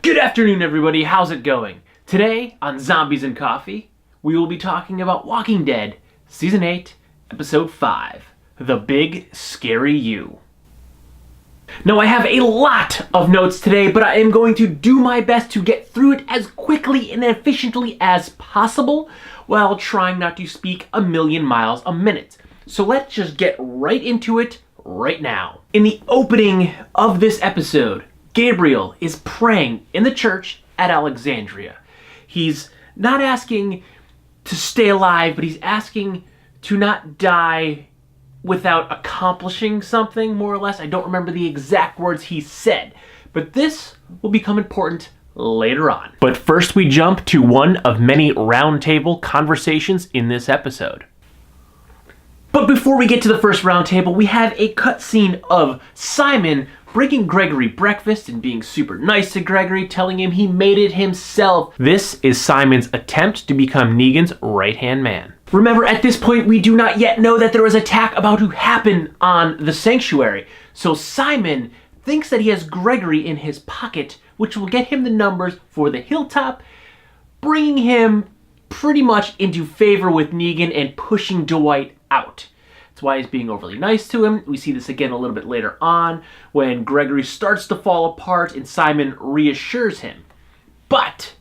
Good afternoon, everybody. How's it going? Today on Zombies and Coffee, we will be talking about Walking Dead, Season 8, Episode 5, The Big Scary You. Now, I have a lot of notes today, but I am going to do my best to get through it as quickly and efficiently as possible while trying not to speak a million miles a minute. So let's just get right into it right now. In the opening of this episode, Gabriel is praying in the church at Alexandria. He's not asking to stay alive, but he's asking to not die without accomplishing something, more or less. I don't remember the exact words he said, but this will become important later on. But first we jump to one of many roundtable conversations in this episode. But before we get to the first roundtable, we have a cutscene of Simon bringing Gregory breakfast and being super nice to Gregory, telling him he made it himself. This is Simon's attempt to become Negan's right-hand man. Remember, at this point, we do not yet know that there is an attack about to happen on the sanctuary. So Simon thinks that he has Gregory in his pocket, which will get him the numbers for the hilltop, bringing him pretty much into favor with Negan and pushing Dwight out. That's why he's being overly nice to him. We see this again a little bit later on when Gregory starts to fall apart and Simon reassures him. But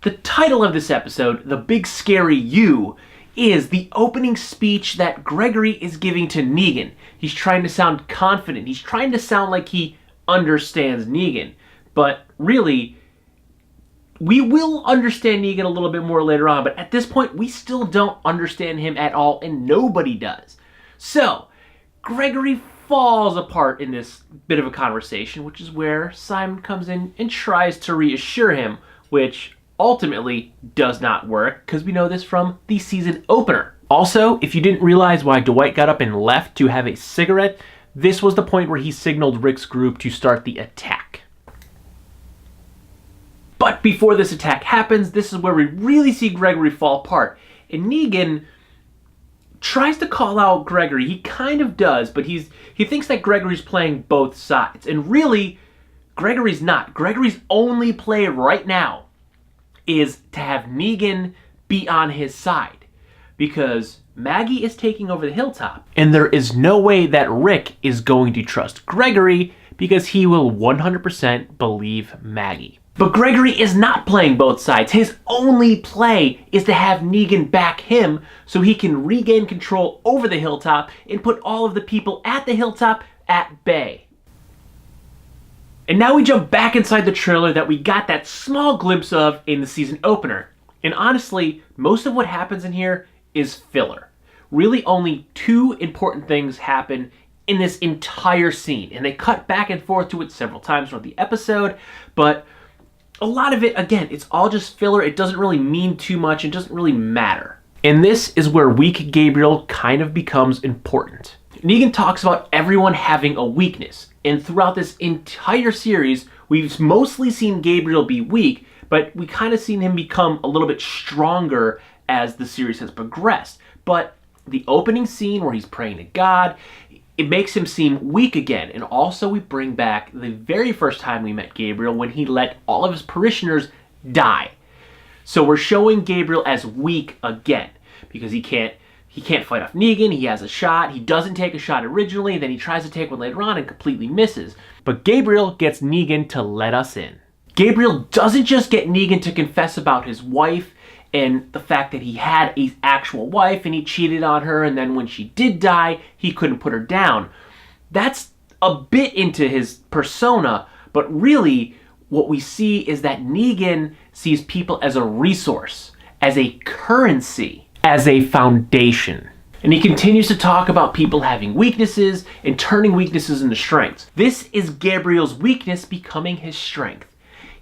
the title of this episode, The Big Scary You, is the opening speech that Gregory is giving to Negan. He's trying to sound confident. He's trying to sound like he understands Negan. But really, we will understand Negan a little bit more later on, but at this point, we still don't understand him at all, and nobody does. So, Gregory falls apart in this bit of a conversation, which is where Simon comes in and tries to reassure him, which ultimately does not work, because we know this from the season opener. Also, if you didn't realize why Dwight got up and left to have a cigarette, this was the point where he signaled Rick's group to start the attack. But before this attack happens, this is where we really see Gregory fall apart. And Negan tries to call out Gregory. He kind of does, but he thinks that Gregory's playing both sides. And really, Gregory's not. Gregory's only play right now is to have Negan be on his side, because Maggie is taking over the hilltop. And there is no way that Rick is going to trust Gregory, because he will 100% believe Maggie. But Gregory is not playing both sides. His only play is to have Negan back him so he can regain control over the hilltop and put all of the people at the hilltop at bay. And now we jump back inside the trailer that we got that small glimpse of in the season opener. And honestly, most of what happens in here is filler. Really only two important things happen in this entire scene. And they cut back and forth to it several times throughout the episode, but a lot of it, again, it's all just filler. It doesn't really mean too much. It doesn't really matter. And this is where weak Gabriel kind of becomes important. Negan talks about everyone having a weakness. And throughout this entire series, we've mostly seen Gabriel be weak, but we kind of seen him become a little bit stronger as the series has progressed. But the opening scene where he's praying to God, it makes him seem weak again. And also we bring back the very first time we met Gabriel when he let all of his parishioners die. So we're showing Gabriel as weak again because he can't fight off Negan. He has a shot. He doesn't take a shot originally. Then he tries to take one later on and completely misses. But Gabriel gets Negan to let us in. Gabriel doesn't just get Negan to confess about his wife and the fact that he had an actual wife and he cheated on her, and then when she did die, he couldn't put her down. That's a bit into his persona, but really what we see is that Negan sees people as a resource, as a currency, as a foundation. And he continues to talk about people having weaknesses and turning weaknesses into strengths. This is Gabriel's weakness becoming his strength.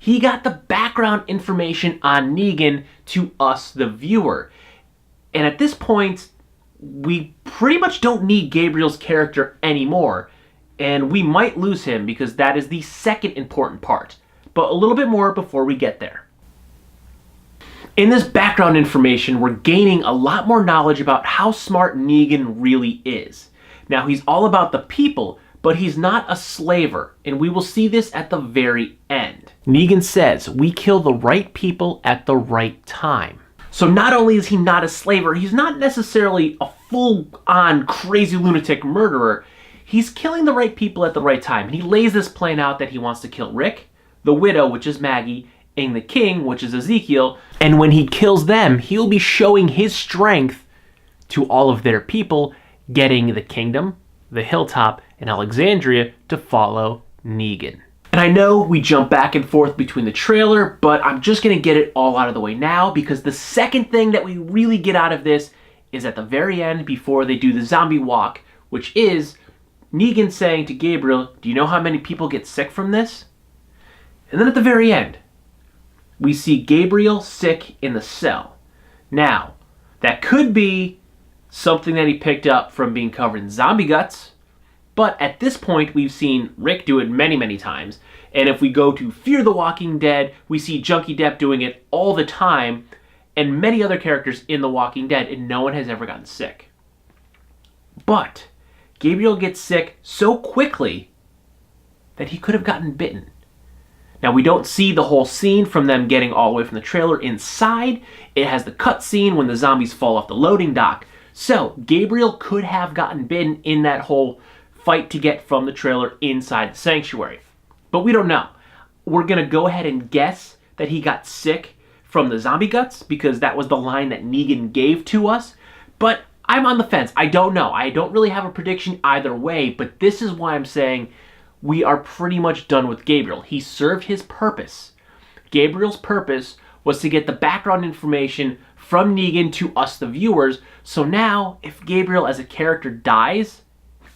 He got the background information on Negan to us, the viewer. And at this point, we pretty much don't need Gabriel's character anymore. And we might lose him because that is the second important part. But a little bit more before we get there. In this background information, we're gaining a lot more knowledge about how smart Negan really is. Now, he's all about the people, but he's not a slaver, and we will see this at the very end. Negan says, we kill the right people at the right time. So not only is he not a slaver, he's not necessarily a full-on crazy lunatic murderer. He's killing the right people at the right time. And he lays this plan out that he wants to kill Rick, the widow, which is Maggie, and the king, which is Ezekiel. And when he kills them, he'll be showing his strength to all of their people, getting the kingdom, the hilltop, and Alexandria to follow Negan. And I know we jump back and forth between the trailer, but I'm just going to get it all out of the way now, because the second thing that we really get out of this is at the very end, before they do the zombie walk, which is Negan saying to Gabriel, do you know how many people get sick from this? And then at the very end, we see Gabriel sick in the cell. Now, that could be something that he picked up from being covered in zombie guts, but at this point, we've seen Rick do it many, many times. And if we go to Fear the Walking Dead, we see Junkie Depp doing it all the time, and many other characters in The Walking Dead, and no one has ever gotten sick. But Gabriel gets sick so quickly that he could have gotten bitten. Now, we don't see the whole scene from them getting all the way from the trailer inside. It has the cut scene when the zombies fall off the loading dock. So, Gabriel could have gotten bitten in that whole fight to get from the trailer inside the sanctuary. But we don't know. We're going to go ahead and guess that he got sick from the zombie guts, because that was the line that Negan gave to us. But I'm on the fence. I don't know. I don't really have a prediction either way, but this is why I'm saying we are pretty much done with Gabriel. He served his purpose. Gabriel's purpose was to get the background information from Negan to us, the viewers. So now, if Gabriel as a character dies,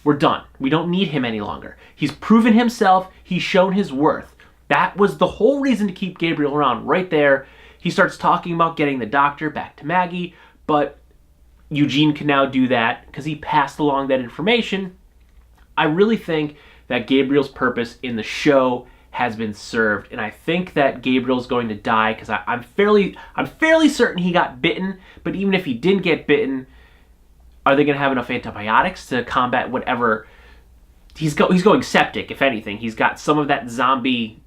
we're done. We don't need him any longer. He's proven himself. He's shown his worth. That was the whole reason to keep Gabriel around right there. He starts talking about getting the doctor back to Maggie, but Eugene can now do that because he passed along that information. I really think that Gabriel's purpose in the show has been served, and I think that Gabriel's going to die because I'm fairly certain he got bitten. But even if he didn't get bitten, are they going to have enough antibiotics to combat whatever? He's going septic, if anything. He's got some of that zombie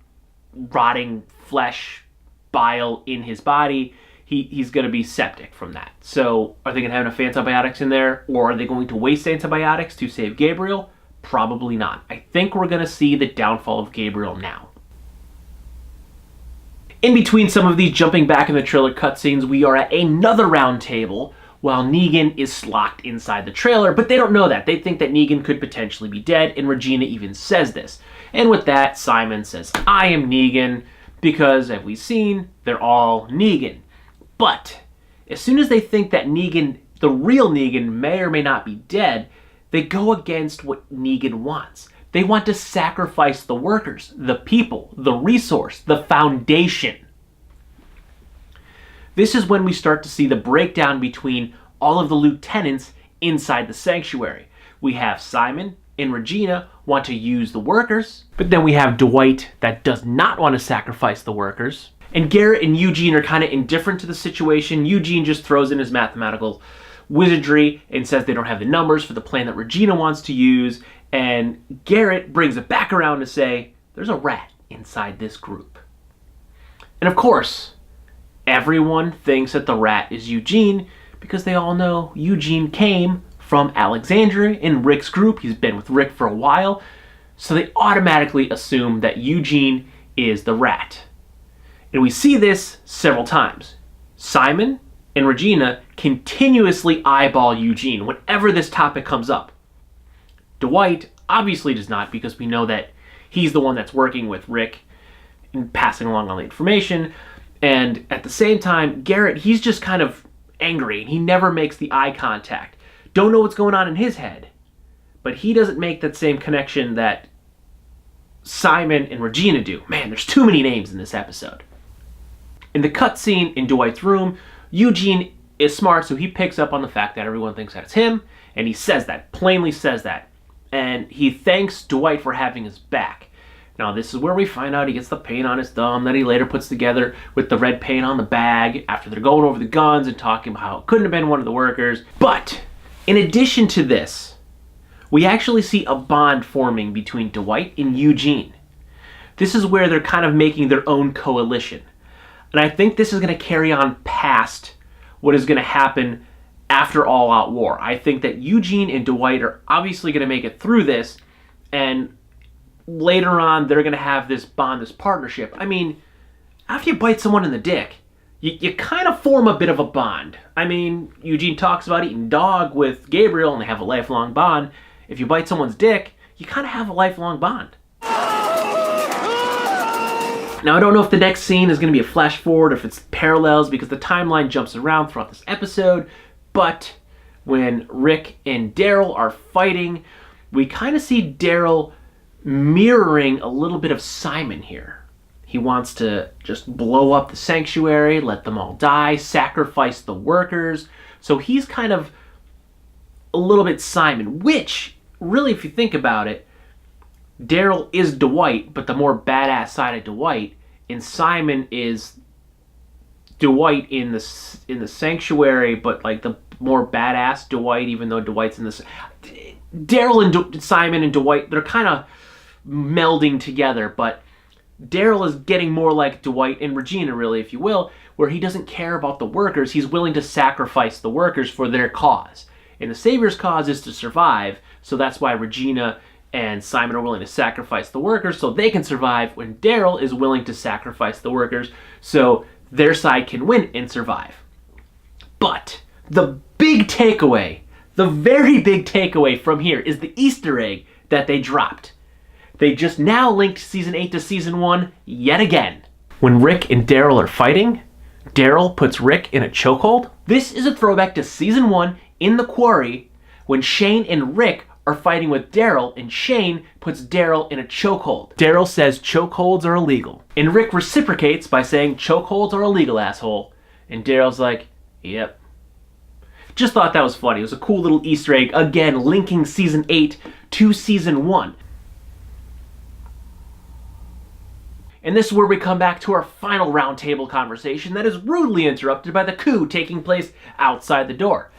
rotting flesh bile in his body. He's going to be septic from that. So are they going to have enough antibiotics in there? Or are they going to waste antibiotics to save Gabriel? Probably not. I think we're going to see the downfall of Gabriel now. In between some of these jumping back in the trailer cutscenes, we are at another round table while Negan is locked inside the trailer, but they don't know that. They think that Negan could potentially be dead, and Regina even says this. And with that, Simon says, I am Negan, because, as we've seen, they're all Negan. But as soon as they think that Negan, the real Negan, may or may not be dead, they go against what Negan wants. They want to sacrifice the workers, the people, the resource, the foundation. This is when we start to see the breakdown between all of the lieutenants inside the sanctuary. We have Simon and Regina want to use the workers, but then we have Dwight that does not want to sacrifice the workers. And Garrett and Eugene are kind of indifferent to the situation. Eugene just throws in his mathematical wizardry and says they don't have the numbers for the plan that Regina wants to use. And Garrett brings it back around to say, there's a rat inside this group. And of course, everyone thinks that the rat is Eugene because they all know Eugene came from Alexandria in Rick's group. He's been with Rick for a while. So they automatically assume that Eugene is the rat. And we see this several times. Simon and Regina continuously eyeball Eugene whenever this topic comes up. Dwight obviously does not, because we know that he's the one that's working with Rick and passing along all the information. And at the same time, Garrett, he's just kind of angry and he never makes the eye contact. Don't know what's going on in his head. But he doesn't make that same connection that Simon and Regina do. Man, there's too many names in this episode. In the cutscene in Dwight's room, Eugene is smart, so he picks up on the fact that everyone thinks that it's him, and he says that, plainly says that. And he thanks Dwight for having his back. Now, this is where we find out he gets the paint on his thumb that he later puts together with the red paint on the bag after they're going over the guns and talking about how it couldn't have been one of the workers. But in addition to this, we actually see a bond forming between Dwight and Eugene. This is where they're kind of making their own coalition. And I think this is going to carry on past what is going to happen after All Out War. I think that Eugene and Dwight are obviously going to make it through this, and later on they're going to have this bond, this partnership. I mean, after you bite someone in the dick, you kind of form a bit of a bond. I mean, Eugene talks about eating dog with Gabriel, and they have a lifelong bond. If you bite someone's dick, you kind of have a lifelong bond. Now, I don't know if the next scene is going to be a flash forward or if it's parallels, because the timeline jumps around throughout this episode, but when Rick and Daryl are fighting, we kind of see Daryl mirroring a little bit of Simon here. He wants to just blow up the sanctuary, let them all die, sacrifice the workers. So he's kind of a little bit Simon, which, really, if you think about it, Daryl is Dwight, but the more badass side of Dwight, and Simon is Dwight in the sanctuary, but like the more badass Dwight, even though Dwight's in this. Daryl and Simon and Dwight, they're kind of melding together, but Daryl is getting more like Dwight and Regina, really, if you will, where he doesn't care about the workers. He's willing to sacrifice the workers for their cause. And the Savior's cause is to survive, so that's why Regina and Simon are willing to sacrifice the workers so they can survive, when Daryl is willing to sacrifice the workers so their side can win and survive. But the big takeaway, the very big takeaway from here is the Easter egg that they dropped. They just now linked Season 8 to Season 1 yet again. When Rick and Daryl are fighting, Daryl puts Rick in a chokehold. This is a throwback to Season 1 in the quarry when Shane and Rick are fighting with Daryl, and Shane puts Daryl in a chokehold. Daryl says chokeholds are illegal, and Rick reciprocates by saying chokeholds are illegal, asshole. And Daryl's like, yep. Just thought that was funny. It was a cool little Easter egg, again linking Season 8 to Season 1. And this is where we come back to our final roundtable conversation that is rudely interrupted by the coup taking place outside the door.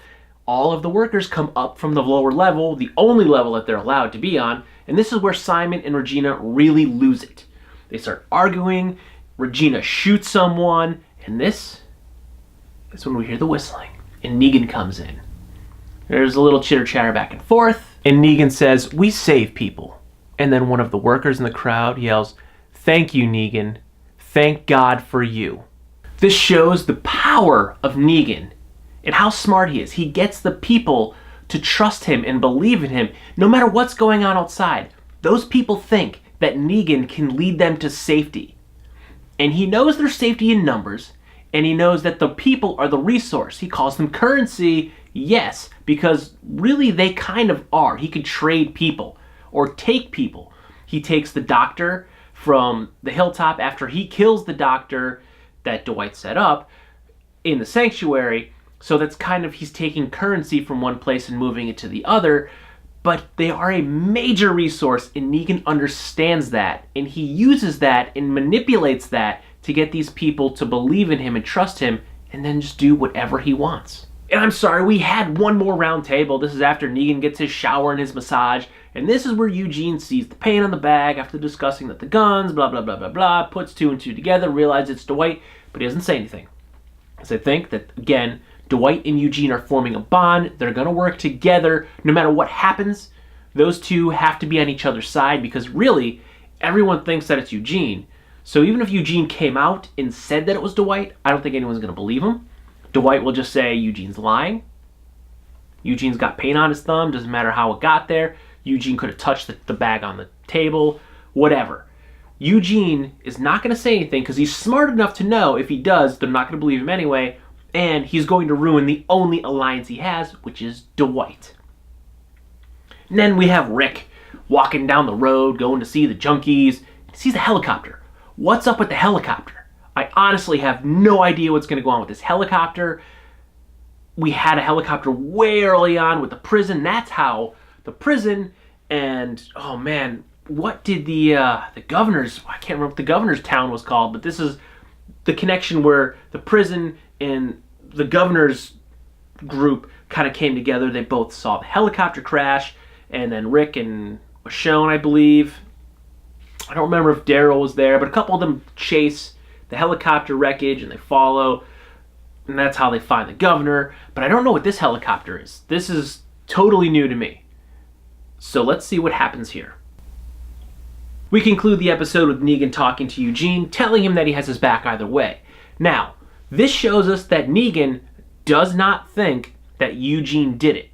All of the workers come up from the lower level, the only level that they're allowed to be on, and this is where Simon and Regina really lose it. They start arguing, Regina shoots someone, and this is when we hear the whistling, and Negan comes in. There's a little chitter-chatter back and forth, and Negan says, "We save people." And then one of the workers in the crowd yells, "Thank you, Negan. Thank God for you." This shows the power of Negan and how smart he is. He gets the people to trust him and believe in him no matter what's going on outside. Those people think that Negan can lead them to safety. And he knows there's safety in numbers, and he knows that the people are the resource. He calls them currency, yes, because really they kind of are. He could trade people or take people. He takes the doctor from the hilltop after he kills the doctor that Dwight set up in the sanctuary. So that's kind of, he's taking currency from one place and moving it to the other, but they are a major resource, and Negan understands that, and he uses that and manipulates that to get these people to believe in him and trust him, and then just do whatever he wants. And I'm sorry, we had one more round table. This is after Negan gets his shower and his massage, and this is where Eugene sees the paint on the bag after discussing that the guns, blah, blah, blah, blah, blah, puts two and two together, realizes it's Dwight, but he doesn't say anything. So I think that, again, Dwight and Eugene are forming a bond. They're going to work together no matter what happens. Those two have to be on each other's side because really, everyone thinks that it's Eugene. So even if Eugene came out and said that it was Dwight, I don't think anyone's going to believe him. Dwight will just say Eugene's lying. Eugene's got paint on his thumb. Doesn't matter how it got there. Eugene could have touched the bag on the table. Whatever. Eugene is not going to say anything because he's smart enough to know if he does, they're not going to believe him anyway. And he's going to ruin the only alliance he has, which is Dwight. And then we have Rick walking down the road, going to see the junkies. He sees the helicopter. What's up with the helicopter? I honestly have no idea what's going to go on with this helicopter. We had a helicopter way early on with the prison. That's how the prison and, oh man, what did the governor's, I can't remember what the governor's town was called, but this is the connection where the prison and the governor's group kind of came together. They both saw the helicopter crash, and then Rick and Michonne, I believe. I don't remember if Daryl was there, but a couple of them chase the helicopter wreckage and they follow, and that's how they find the governor. But I don't know what this helicopter is. This is totally new to me. So let's see what happens here. We conclude the episode with Negan talking to Eugene, telling him that he has his back either way. Now, this shows us that Negan does not think that Eugene did it.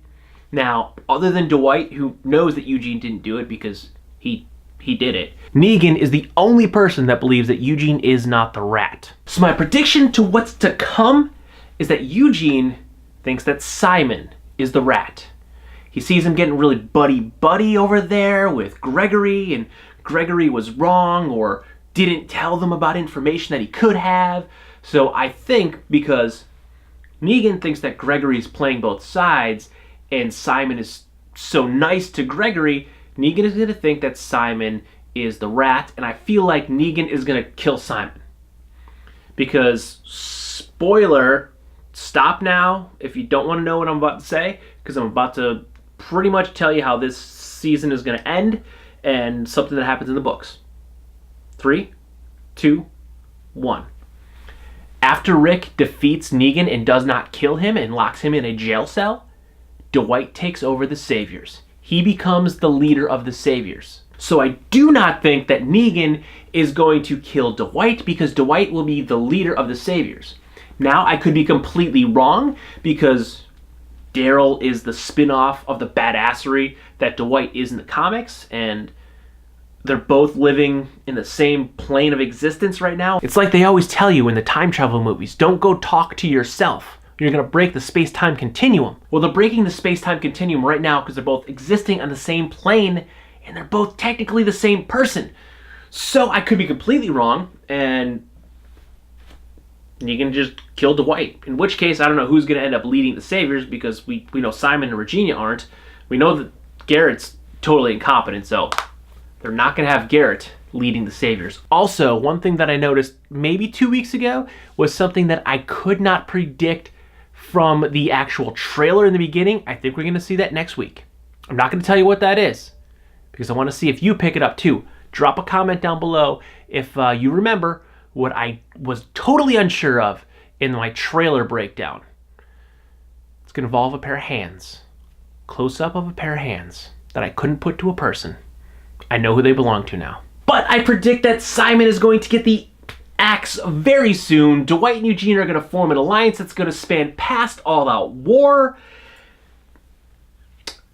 Now, other than Dwight, who knows that Eugene didn't do it because he did it, Negan is the only person that believes that Eugene is not the rat. So my prediction to what's to come is that Eugene thinks that Simon is the rat. He sees him getting really buddy-buddy over there with Gregory, and Gregory was wrong or didn't tell them about information that he could have. So I think because Negan thinks that Gregory is playing both sides and Simon is so nice to Gregory, Negan is going to think that Simon is the rat, and I feel like Negan is going to kill Simon. Because, spoiler, stop now if you don't want to know what I'm about to say, because I'm about to pretty much tell you how this season is going to end and something that happens in the books. 3, 2, 1. After Rick defeats Negan and does not kill him and locks him in a jail cell, Dwight takes over the Saviors. He becomes the leader of the Saviors. So I do not think that Negan is going to kill Dwight because Dwight will be the leader of the Saviors. Now, I could be completely wrong because Daryl is the spin-off of the badassery that Dwight is in the comics, and they're both living in the same plane of existence right now. It's like they always tell you in the time travel movies, don't go talk to yourself. You're going to break the space-time continuum. Well, they're breaking the space-time continuum right now because they're both existing on the same plane, and they're both technically the same person. So I could be completely wrong, and you can just kill Dwight. In which case, I don't know who's going to end up leading the Saviors because we know Simon and Regina aren't. We know that Garrett's totally incompetent, so they're not going to have Garrett leading the Saviors. Also, one thing that I noticed maybe 2 weeks ago was something that I could not predict from the actual trailer in the beginning. I think we're going to see that next week. I'm not going to tell you what that is because I want to see if you pick it up too. Drop a comment down below if you remember what I was totally unsure of in my trailer breakdown. It's going to involve a pair of hands. Close-up of a pair of hands that I couldn't put to a person. I know who they belong to now. But I predict that Simon is going to get the axe very soon. Dwight and Eugene are going to form an alliance that's going to span past all-out war.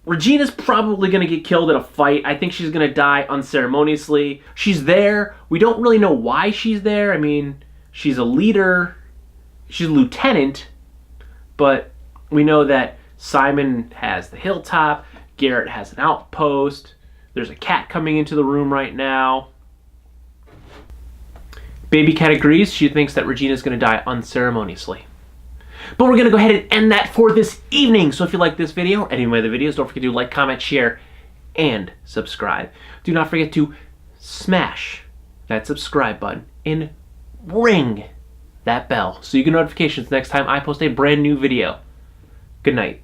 Regina's probably going to get killed in a fight. I think she's going to die unceremoniously. She's there. We don't really know why she's there. I mean, she's a leader. She's a lieutenant. But we know that Simon has the hilltop. Garrett has an outpost. There's a cat coming into the room right now. Baby cat agrees. She thinks that Regina's going to die unceremoniously. But we're going to go ahead and end that for this evening. So if you like this video or any of my other videos, don't forget to like, comment, share, and subscribe. Do not forget to smash that subscribe button and ring that bell so you get notifications next time I post a brand new video. Good night.